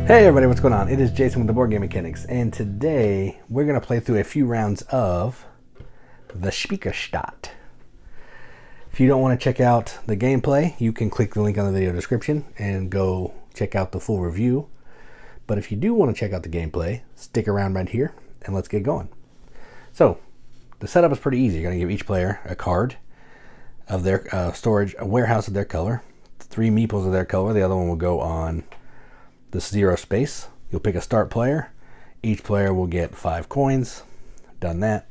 Hey everybody, what's going on? It is Jason with the Board Game Mechanics, and today we're going to play through a few rounds of the Speicherstadt. If you don't want to check out the gameplay, you can click the link on the video description and go check out the full review. But if you do want to check out the gameplay, stick around right here and let's get going. So, the setup is pretty easy. You're going to give each player a card of their storage, a warehouse of their color, 3 meeples of their color. The other one will go on this 0 space. You'll pick a start player. Each player will get 5 coins. Done that.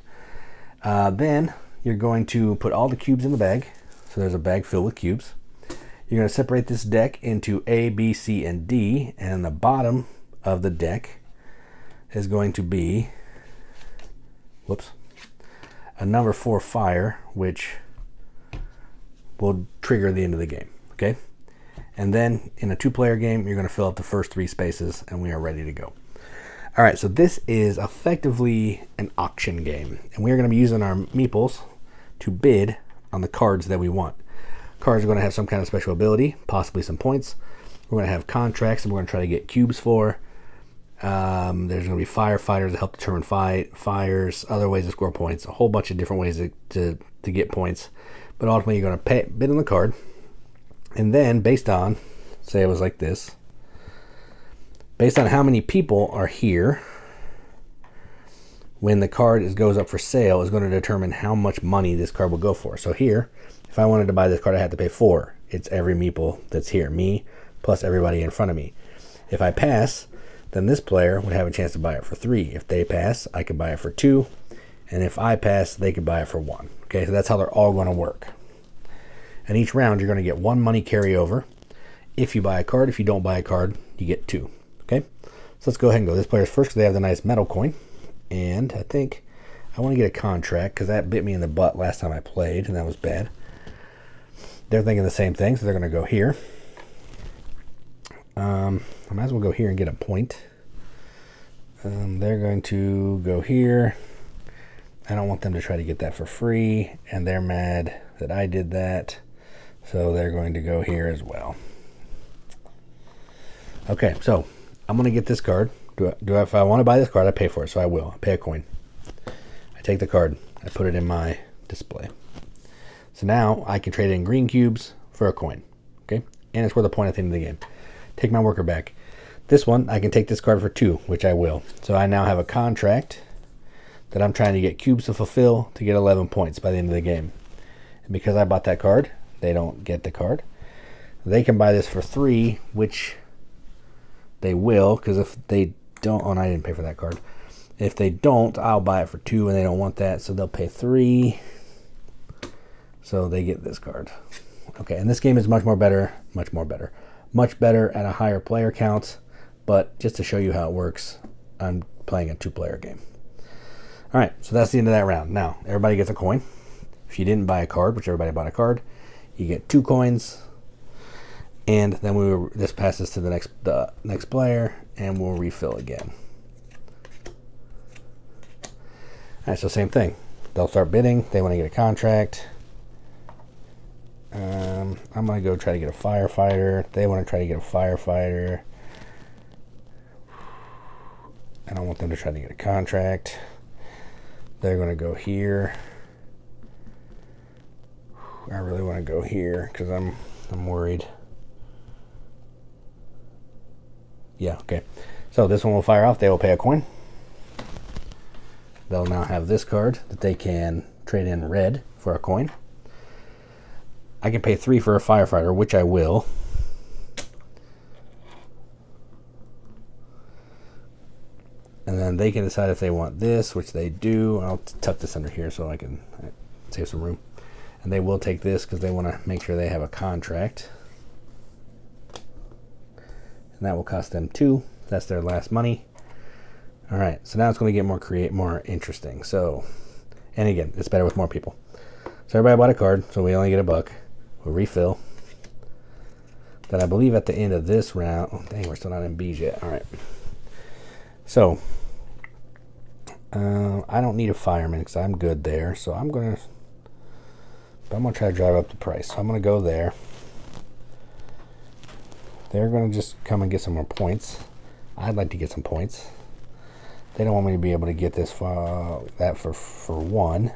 Then you're going to put all the cubes in the bag. So there's a bag filled with cubes. You're going to separate this deck into A, B, C, and D. And the bottom of the deck is going to be, a number 4 fire, which will trigger the end of the game. Okay? And then in a 2-player game, you're going to fill up the first 3 spaces, and we are ready to go. All right, so this is effectively an auction game, and we are going to be using our meeples to bid on the cards that we want. Cards are going to have some kind of special ability, possibly some points. We're going to have contracts that we're going to try to get cubes for. There's going to be firefighters that help determine fires, other ways to score points, a whole bunch of different ways to get points. But ultimately, you're going to bid on the card. And then based on, say it was like this, based on how many people are here when the card goes up for sale is going to determine how much money this card will go for. So here, if I wanted to buy this card, I had to pay 4. It's every meeple that's here, me plus everybody in front of me. If I pass, then this player would have a chance to buy it for 3. If they pass, I could buy it for 2. And if I pass, they could buy it for 1. Okay, so that's how they're all going to work. And each round, you're going to get 1 money carryover. If you buy a card, if you don't buy a card, you get 2. Okay? So let's go ahead and go. This player's first because they have the nice metal coin. And I think I want to get a contract because that bit me in the butt last time I played, and that was bad. They're thinking the same thing, so they're going to go here. I might as well go here and get a point. They're going to go here. I don't want them to try to get that for free, and they're mad that I did that. So they're going to go here as well. Okay, so I'm going to get this card. If I want to buy this card, I pay for it, so I will. I pay a coin. I take the card. I put it in my display. So now I can trade in green cubes for a coin. Okay, and it's worth a point at the end of the game. Take my worker back. This one, I can take this card for 2, which I will. So I now have a contract that I'm trying to get cubes to fulfill to get 11 points by the end of the game. And because I bought that card, they don't get the card. They can buy this for 3, which they will, because if they don't, oh, and I didn't pay for that card. If they don't, I'll buy it for 2, and they don't want that, so they'll pay 3. So they get this card. Okay, and this game is much better at a higher player count, but just to show you how it works, I'm playing a 2-player game. All right, so that's the end of that round. Now, everybody gets a coin. If you didn't buy a card, which everybody bought a card, you get 2 coins. And then this passes to the next player, and we'll refill again. All right, so same thing. They'll start bidding. They want to get a contract. I'm going to go try to get a firefighter. They want to try to get a firefighter. I don't want them to try to get a contract. They're going to go here. I really want to go here because I'm worried. Yeah, okay. So this one will fire off. They will pay a coin. They'll now have this card that they can trade in red for a coin. I can pay 3 for a firefighter, which I will. And then they can decide if they want this, which they do. I'll tuck this under here so I can save some room. And they will take this because they want to make sure they have a contract. And that will cost them 2. That's their last money. All right, so now it's going to get more interesting. So, and again, it's better with more people. So everybody bought a card, so we only get $1. We'll refill. Then I believe at the end of this round, oh, dang, we're still not in B's yet. All right. So, I don't need a fireman because I'm good there. So I'm going to try to drive up the price. So I'm going to go there. They're going to just come and get some more points. I'd like to get some points. They don't want me to be able to get this for 1.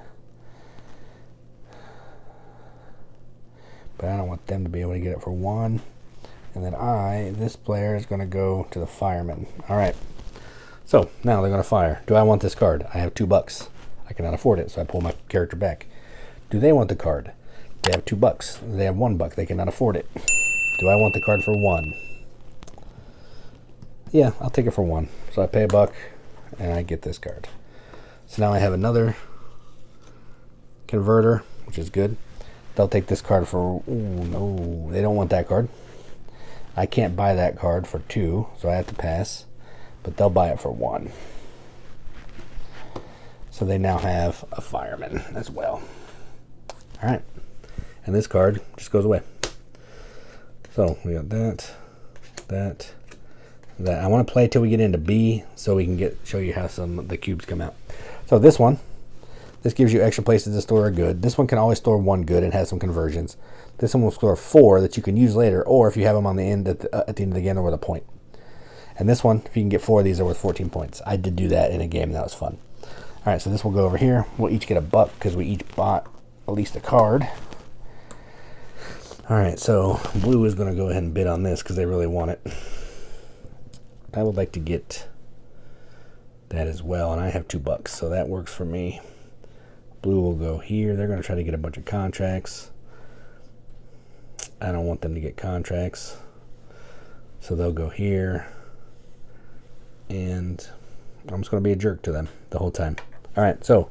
But I don't want them to be able to get it for 1. And then this player is going to go to the fireman. All right. So now they're going to fire. Do I want this card? I have $2. I cannot afford it, so I pull my character back. Do they want the card? They have $2. They have $1. They cannot afford it. Do I want the card for 1? Yeah, I'll take it for 1. So I pay $1 and I get this card. So now I have another converter, which is good. They'll take this card for, no, they don't want that card. I can't buy that card for 2, so I have to pass, but they'll buy it for 1. So they now have a fireman as well. All right, and this card just goes away. So we got that. I want to play till we get into B, so we can show you how some of the cubes come out. So this gives you extra places to store a good. This one can always store 1 good and has some conversions. This one will store 4 that you can use later, or if you have them on the end at the end of the game, they're worth a point. And this one, if you can get 4 of these, are worth 14 points. I did do that in a game. That was fun. All right, so this will go over here. We'll each get $1 because we each bought at least a card. All right, so blue is going to go ahead and bid on this because they really want it. I would like to get that as well, and I have $2, so that works for me. Blue will go here. They're going to try to get a bunch of contracts. I don't want them to get contracts, so they'll go here, and I'm just going to be a jerk to them the whole time. All right, so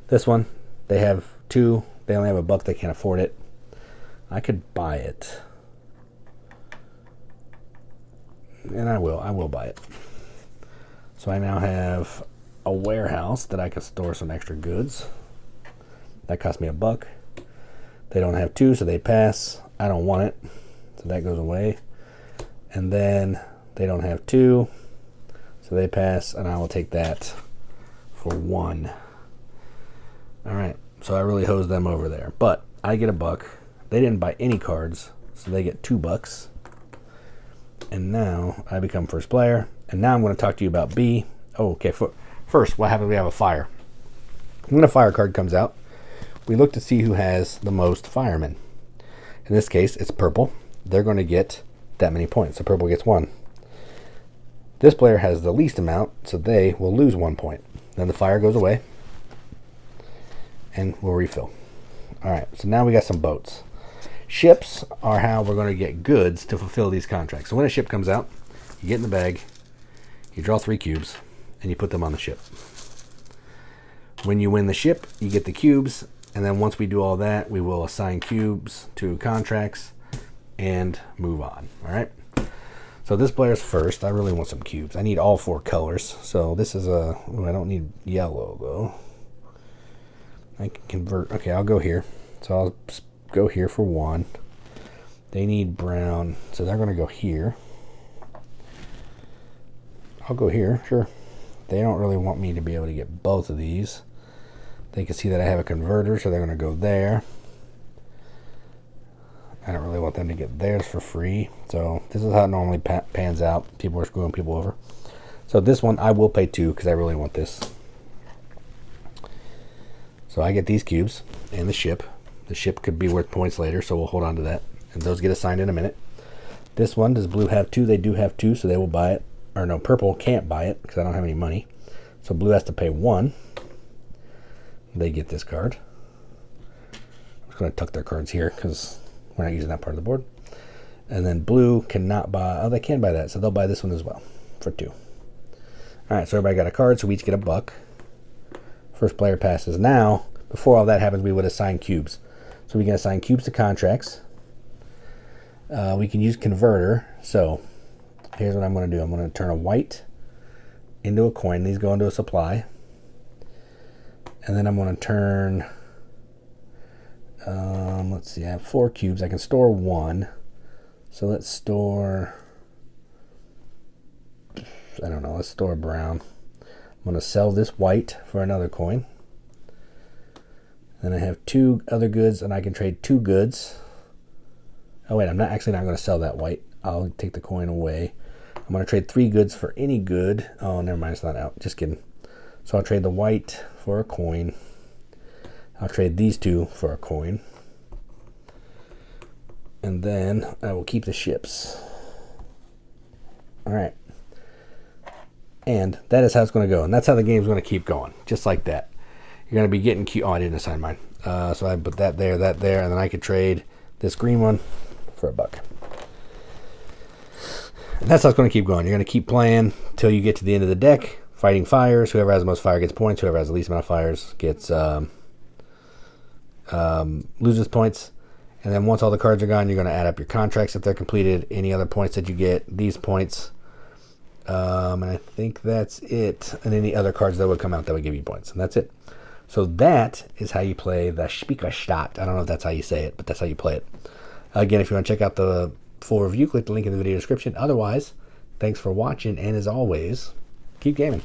this one, they have 2. They only have $1. They can't afford it. I could buy it, and I will buy it. So I now have a warehouse that I can store some extra goods. That cost me $1. They don't have 2, so they pass. I don't want it, so that goes away. And then they don't have 2, so they pass, and I will take that for 1. All right, so I really hosed them over there, but I get $1. They didn't buy any cards, so they get $2. And now I become first player, and now I'm going to talk to you about B. Oh, okay, first, what happens? We have a fire. When a fire card comes out, we look to see who has the most firemen. In this case, it's purple. They're going to get that many points, so purple gets 1. This player has the least amount, so they will lose 1 point. Then the fire goes away, and we'll refill. All right, so now we got some boats. Ships are how we're going to get goods to fulfill these contracts. So when a ship comes out, you get in the bag, you draw 3 cubes, and you put them on the ship. When you win the ship, you get the cubes, and then once we do all that, we will assign cubes to contracts and move on. All right. So this player's first. I really want some cubes. I need all 4 colors. So this is I don't need yellow though. I can convert. Okay, I'll go here. So I'll go here for 1. They need brown, so they're going to go here. I'll go here, sure. They don't really want me to be able to get both of these. They can see that I have a converter, so they're going to go there. I don't really want them to get theirs for free. So this is how it normally pans out. People are screwing people over. So this one I will pay 2 because I really want this. So I get these cubes and the ship. The ship could be worth points later, so we'll hold on to that. And those get assigned in a minute. This one, does blue have 2? They do have 2, so they will buy it. Or no, purple can't buy it because I don't have any money. So blue has to pay 1. They get this card. I'm just going to tuck their cards here because we're not using that part of the board. And then blue cannot buy, oh, they can buy that, so they'll buy this one as well for 2. All right, so everybody got a card, so we each get $1. First player passes. Now, before all that happens, we would assign cubes. So we can assign cubes to contracts. We can use converter. So here's what I'm going to do. I'm going to turn a white into a coin. These go into a supply. And then I'm going to turn, let's see, I have 4 cubes. I can store 1. So let's store, I don't know, let's store brown. I'm going to sell this white for another coin. Then I have 2 other goods, and I can trade 2 goods. Oh wait, I'm not going to sell that white. I'll take the coin away. I'm going to trade 3 goods for any good. Oh, never mind, it's not out. Just kidding. So I'll trade the white for a coin. I'll trade these 2 for a coin. And then I will keep the ships. All right. And that is how it's going to go. And that's how the game's going to keep going. Just like that. You're going to be getting cute. Oh, I didn't assign mine. So I put that there, and then I could trade this green one for $1. And that's how it's going to keep going. You're going to keep playing until you get to the end of the deck, fighting fires. Whoever has the most fire gets points. Whoever has the least amount of fires gets loses points. And then once all the cards are gone, you're going to add up your contracts if they're completed. Any other points that you get, these points. And I think that's it. And any other cards that would come out that would give you points. And that's it. So that is how you play the Speicherstadt. I don't know if that's how you say it, but that's how you play it. Again, if you want to check out the full review, click the link in the video description. Otherwise, thanks for watching, and as always, keep gaming.